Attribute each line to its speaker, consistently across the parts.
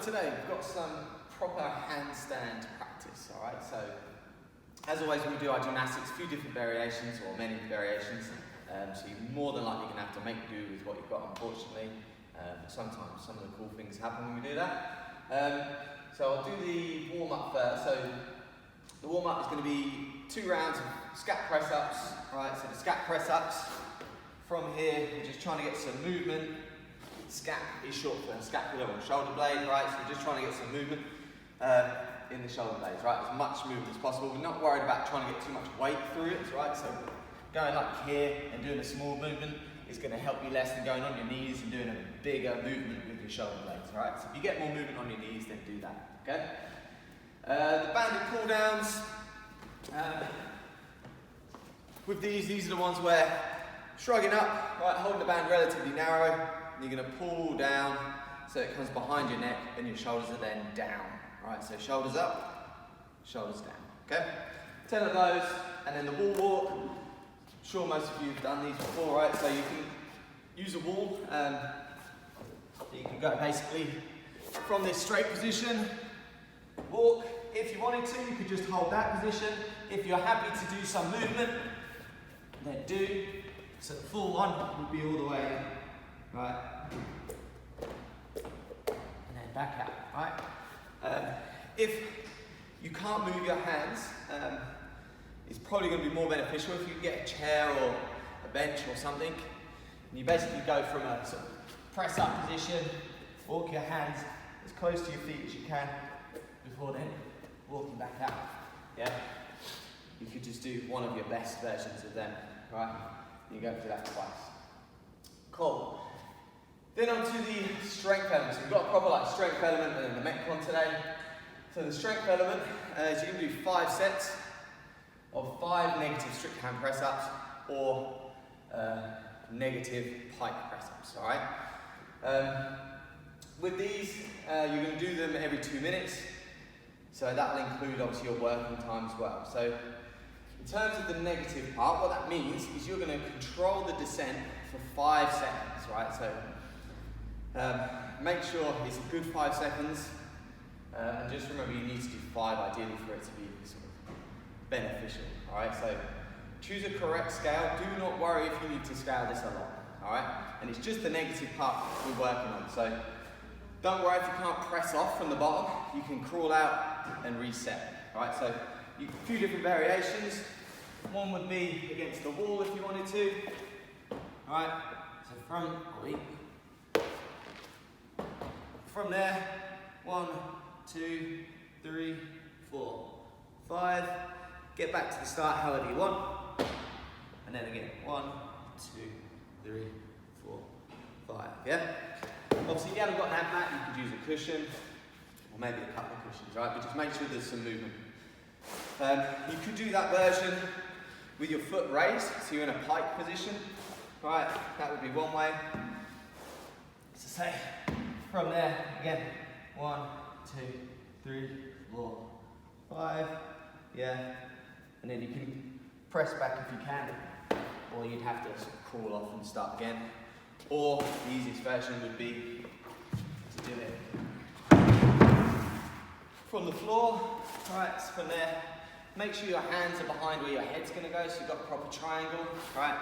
Speaker 1: today we've got some proper handstand practice, alright? So, as always when we do our gymnastics, a few different variations, or many variations, so you're more than likely going to have to make do with what you've got, unfortunately. Sometimes some of the cool things happen when we do that. So I'll do the warm-up first. So the warm-up is going to be 2 rounds of scat press-ups, right? So the scat press-ups, from here, we're just trying to get some movement. Scat is short for scapular or shoulder blade, right? So we're just trying to get some movement in the shoulder blades, right? As much movement as possible. We're not worried about trying to get too much weight through it, right? So going like here and doing a small movement is going to help you less than going on your knees and doing a bigger movement with your shoulder blades, right? So if you get more movement on your knees, then do that, okay? The banded pull downs. With these are the ones where shrugging up, right, holding the band relatively narrow, and you're going to pull down so it comes behind your neck and your shoulders are then down, right? So shoulders up, shoulders down, okay? 10 of those, and then the wall walk. I'm sure most of you have done these before, right? So you can use a wall, you can go basically from this straight position, walk. If you wanted to, you could just hold that position. If you're happy to do some movement, then do. So the full one would be all the way, right? And then back out, right? If you can't move your hands, it's probably going to be more beneficial if you get a chair or a bench or something. And you basically go from a sort of press up position, walk your hands as close to your feet as you can before then walking back out. Yeah? You could just do one of your best versions of them, right? You go through that twice. Cool. Then on to the strength element. So we've got a proper like strength element and the Metcon today. So the strength element is you're going to do 5 sets of 5 negative strict hand press ups or negative pike press ups. All right. With these, you're going to do them every 2 minutes. So that will include obviously your working time as well. So in terms of the negative part, what that means is you're going to control the descent for 5 seconds, right? So make sure it's a good 5 seconds, and just remember you need to do 5 ideally for it to be sort of beneficial, all right? So choose a correct scale. Do not worry if you need to scale this a lot, all right? And it's just the negative part we're working on. So don't worry if you can't press off from the bottom. You can crawl out and reset, all right? So a few different variations. One would be against the wall if you wanted to. Alright, so from there, 1, 2, 3, 4, 5. Get back to the start however you want. And then again, 1, 2, 3, 4, 5. Yeah? Obviously, if you haven't got an ab mat, you could use a cushion, or maybe a couple of cushions, right? But just make sure there's some movement. You could do that version with your foot raised, so you're in a pike position, right? That would be one way. So say, from there, again, 1, 2, 3, 4, 5, yeah. And then you can press back if you can, or you'd have to sort of crawl off and start again. Or the easiest version would be to do it from the floor, right? So from there, make sure your hands are behind where your head's going to go, so you've got a proper triangle, right?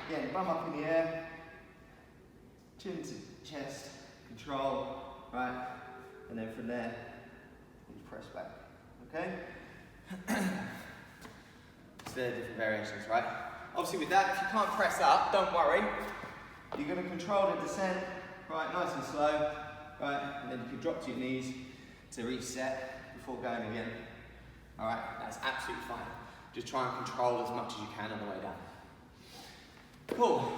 Speaker 1: Again, bum up in the air, chin to chest, control, right? And then from there, you press back, okay? So there are different variations, right? Obviously with that, if you can't press up, don't worry. You're going to control the descent, right, nice and slow, right? And then you can drop to your knees to reset before going again. Alright, that's absolutely fine. Just try and control as much as you can on the way down. Cool.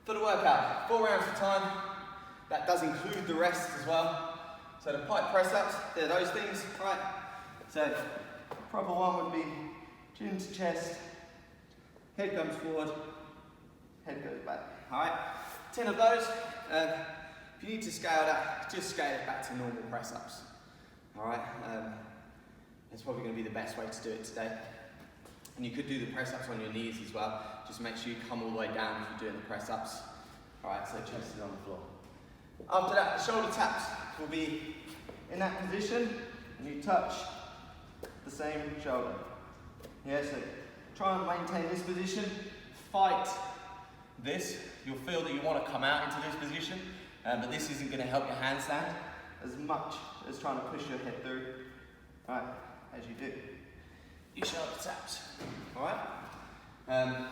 Speaker 1: For the workout, 4 rounds at a time. That does include the rest as well. So the pike press ups, they're those things, right? So proper one would be chin to chest, head comes forward, head goes back. Alright, 10 of those. If you need to scale that, just scale it back to normal press ups. Alright, that's probably going to be the best way to do it today. And you could do the press ups on your knees as well. Just make sure you come all the way down if you're doing the press ups. Alright, so chest is on the floor. After that, the shoulder taps will be in that position, and you touch the same shoulder. Yeah, so try and maintain this position, fight this. You'll feel that you want to come out into this position, but this isn't going to help your handstand as much as trying to push your head through. All right, as you do. Your shoulder taps, all right?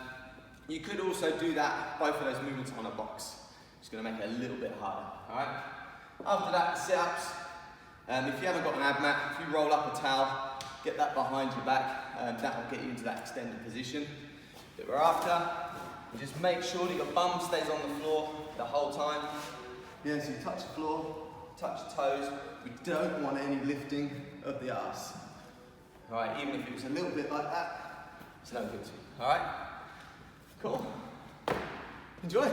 Speaker 1: You could also do that, both of those movements on a box. It's going to make it a little bit harder, all right? After that, sit-ups. If you haven't got an ab mat, if you roll up a towel, get that behind your back, that will get you into that extended position that we're after. Just make sure that your bum stays on the floor the whole time. Yeah, so you touch the floor, touch the toes. We don't want any lifting of the arse. All right, even if it was a little bit like that, it's no good to you. All right? Cool. Enjoy.